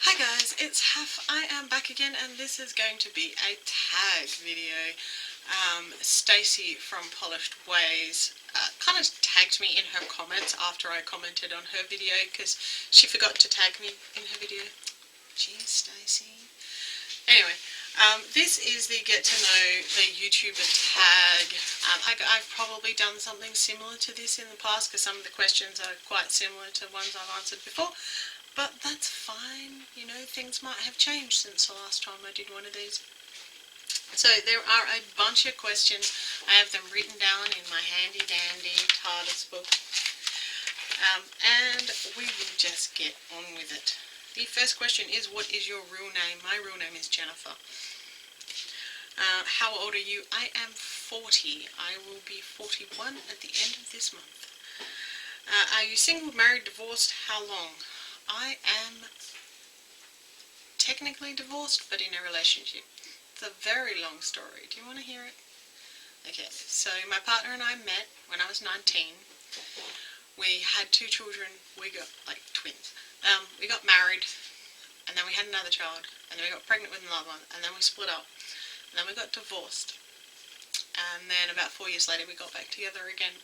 Hi guys, it's Haf. I am back again and this is going to be a tag video. Stacey from Polished Ways kind of tagged me in her comments after I commented on her video because she forgot to tag me in her video. Jeez, Stacey. Anyway, this is the Get to Know the YouTuber tag. I've probably done something similar to this in the past because some of the questions are quite similar to ones I've answered before. But that's fine, you know, things might have changed since the last time I did one of these. So there are a bunch of questions. I have them written down in my handy dandy TARDIS book. And we will just get on with it. The first question is, what is your real name? My real name is Jennifer. How old are you? I am 40. I will be 41 at the end of this month. Are you single, married, divorced? How long? I am technically divorced, but in a relationship. It's a very long story. Do you want to hear it? Okay, so my partner and I met when I was 19. We had 2 children. We got, like, twins. We got married, and then we had another child, and then we got pregnant with another one, and then we split up, and then we got divorced. And then about 4 years later, we got back together again,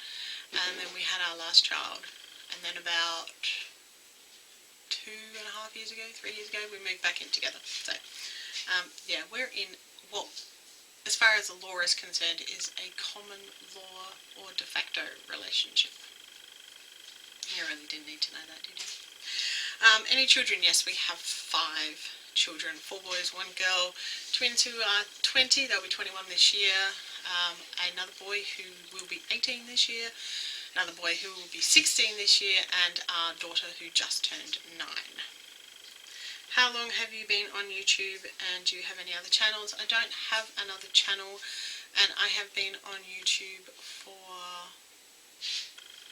and then we had our last child. And then about 2.5 years ago, 3 years ago, we moved back in together. So, yeah, we're in what, as far as the law is concerned, is a common law or de facto relationship. You really didn't need to know that, did you? Any children? Yes, we have 5 children, 4 boys, 1 girl, twins who are 20, they'll be 21 this year, another boy who will be 18 this year, another boy who will be 16 this year, and our daughter who just turned 9. How long have you been on YouTube, and do you have any other channels? I don't have another channel, and I have been on YouTube for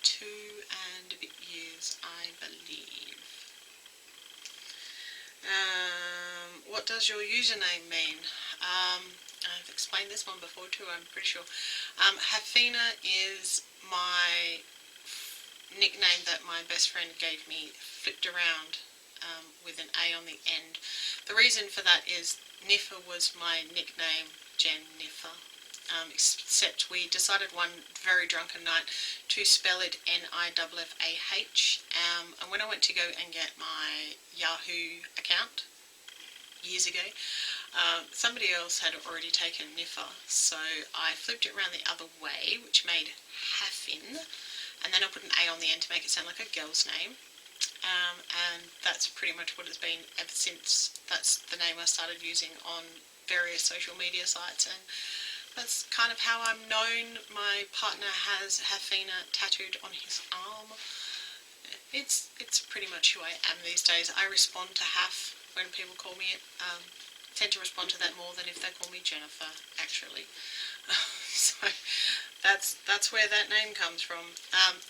2 and a bit years, I believe. What does your username mean? I've explained this one before too, I'm pretty sure. Hafina is my nickname that my best friend gave me, flipped around with an A on the end. The reason for that is Niffa was my nickname, Jen Niffa, except we decided one very drunken night to spell it N-I-F-F-A-H, and when I went to go and get my Yahoo account years ago, somebody else had already taken Niffa, so I flipped it around the other way, which made Hafin, and then I put an A on the end to make it sound like a girl's name, and that's pretty much what it's been ever since. That's the name I started using on various social media sites, and that's kind of how I'm known. My partner has Hafina tattooed on his arm. It's pretty much who I am these days. I respond to Haf when people call me it. Tend to respond to that more than if they call me Jennifer, actually. So that's where that name comes from.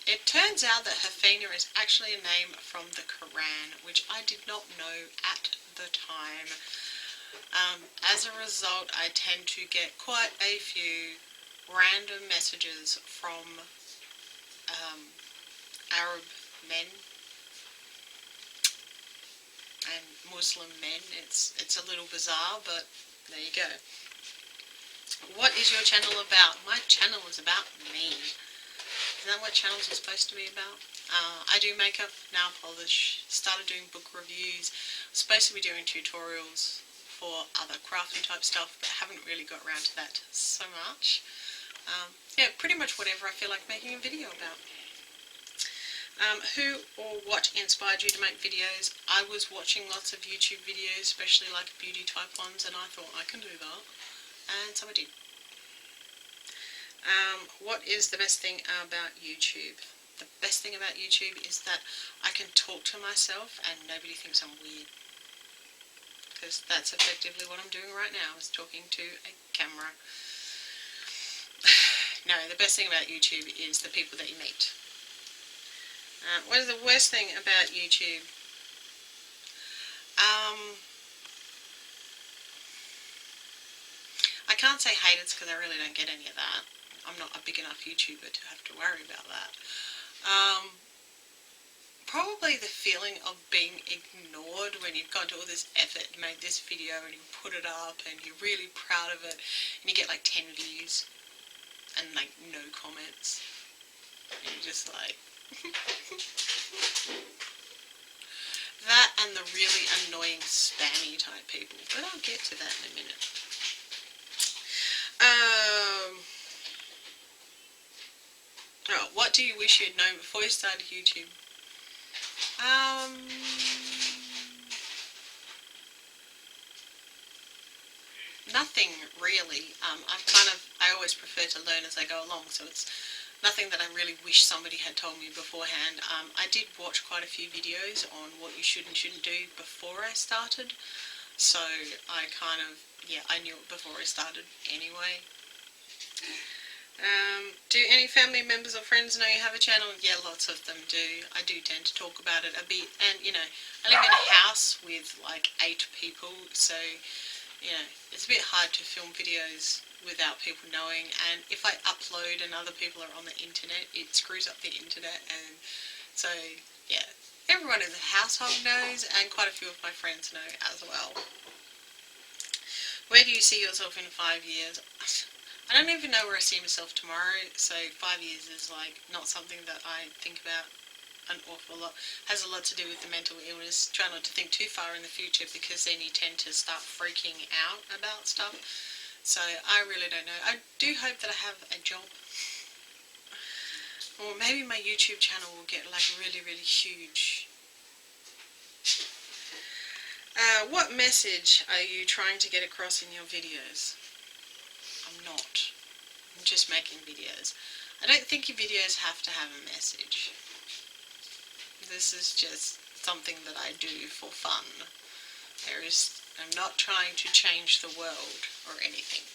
It turns out that Hafina is actually a name from the Quran, which I did not know at the time. As a result, I tend to get quite a few random messages from Arab men and Muslim men. It's a little bizarre, but there you go. What is your channel about? My channel is about me. Isn't that what channels are supposed to be about? I do makeup, nail polish, started doing book reviews, supposed to be doing tutorials for other crafty type stuff, but haven't really got around to that so much. Yeah, pretty much whatever I feel like making a video about. Who or what inspired you to make videos? I was watching lots of YouTube videos, especially like beauty type ones, and I thought I can do that, and so I did. What is the best thing about YouTube? The best thing about YouTube is that I can talk to myself and nobody thinks I'm weird. Because that's effectively what I'm doing right now, is talking to a camera. No, the best thing about YouTube is the people that you meet. What is the worst thing about YouTube? I can't say haters because I really don't get any of that. I'm not a big enough YouTuber to have to worry about that. Probably probably the feeling of being ignored when you've gone to all this effort and made this video and you put it up and you're really proud of it and you get like 10 views and like no comments. And you're just like... that and the really annoying spammy type people. But I'll get to that in a minute. Oh, what do you wish you had known before you started YouTube? Nothing really. I always prefer to learn as I go along, so it's nothing that I really wish somebody had told me beforehand. I did watch quite a few videos on what you should and shouldn't do before I started, so I I knew it before I started anyway. Do any family members or friends know you have a channel? Yeah, lots of them do. I do tend to talk about it a bit, and you know, I live in a house with like 8 people, so you know, it's a bit hard to film videos without people knowing, and if I upload and other people are on the internet, it screws up the internet, and so yeah, everyone in the household knows, and quite a few of my friends know as well. Where do you see yourself in 5 years? I don't even know where I see myself tomorrow, so 5 years is like not something that I think about an awful lot. Has a lot to do with the mental illness. Try not to think too far in the future, because then you tend to start freaking out about stuff. So I really don't know. I do hope that I have a job, or maybe my YouTube channel will get like really, really huge. What message are you trying to get across in your videos? I'm not. I'm just making videos. I don't think your videos have to have a message. This is just something that I do for fun. I'm not trying to change the world or anything.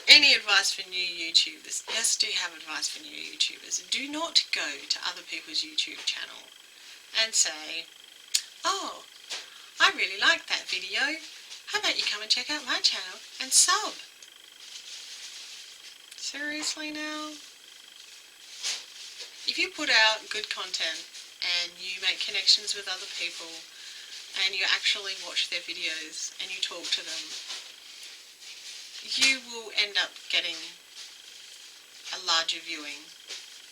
Any advice for new YouTubers? Yes, do have advice for new YouTubers. Do not go to other people's YouTube channel and say, oh, I really like that video. How about you come and check out my channel and sub? Seriously now? If you put out good content and you make connections with other people and you actually watch their videos and you talk to them, you will end up getting a larger viewing.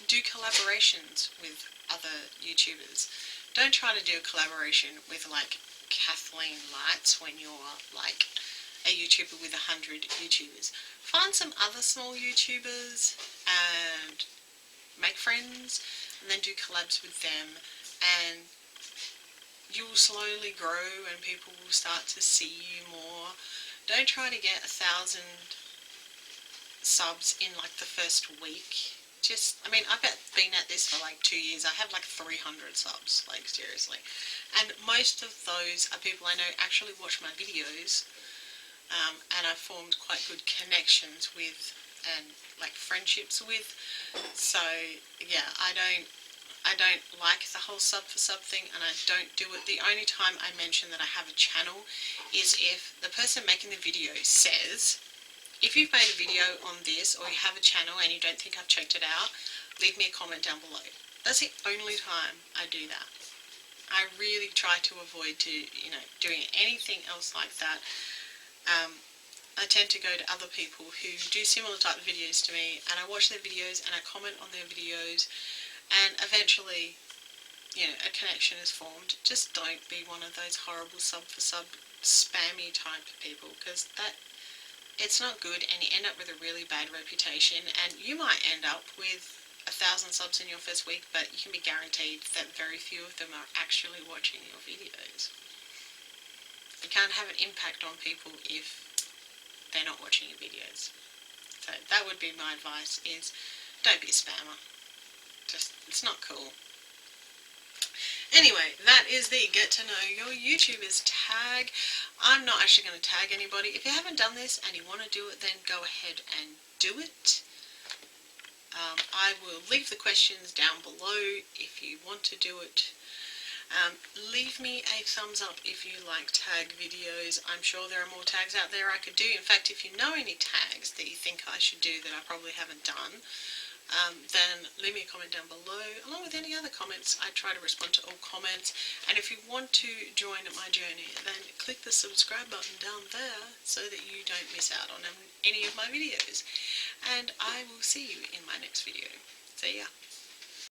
Do collaborations with other YouTubers. Don't try to do a collaboration with like Kathleen Lights when you're like a YouTuber with 100 YouTubers. Find some other small YouTubers and make friends, and then do collabs with them, and you will slowly grow and people will start to see you more. Don't try to get 1,000 subs in like the first week. I mean, I've been at this for like 2 years. I have like 300 subs, like seriously. And most of those are people I know actually watch my videos, and I've formed quite good connections with and like friendships with. So yeah, I don't like the whole sub for sub thing, and I don't do it. The only time I mention that I have a channel is if the person making the video says, if you've made a video on this or you have a channel and you don't think I've checked it out, leave me a comment down below. That's the only time I do that. I really try to avoid doing anything else like that. I tend to go to other people who do similar type of videos to me, and I watch their videos and I comment on their videos, and eventually, a connection is formed. Just don't be one of those horrible sub for sub spammy type people, because it's not good, and you end up with a really bad reputation, and you might end up with 1,000 subs in your first week, but you can be guaranteed that very few of them are actually watching your videos. You can't have an impact on people if they're not watching your videos. So that would be my advice, is don't be a spammer. It's not cool. Anyway, that is the Get to Know Your YouTubers tag. I'm not actually going to tag anybody. If you haven't done this and you want to do it, then go ahead and do it. I will leave the questions down below if you want to do it. Leave me a thumbs up if you like tag videos. I'm sure there are more tags out there I could do. In fact, if you know any tags that you think I should do that I probably haven't done, then leave me a comment down below. Along with any other comments, I try to respond to all comments. And if you want to join my journey, then click the subscribe button down there so that you don't miss out on any of my videos. And I will see you in my next video. See ya.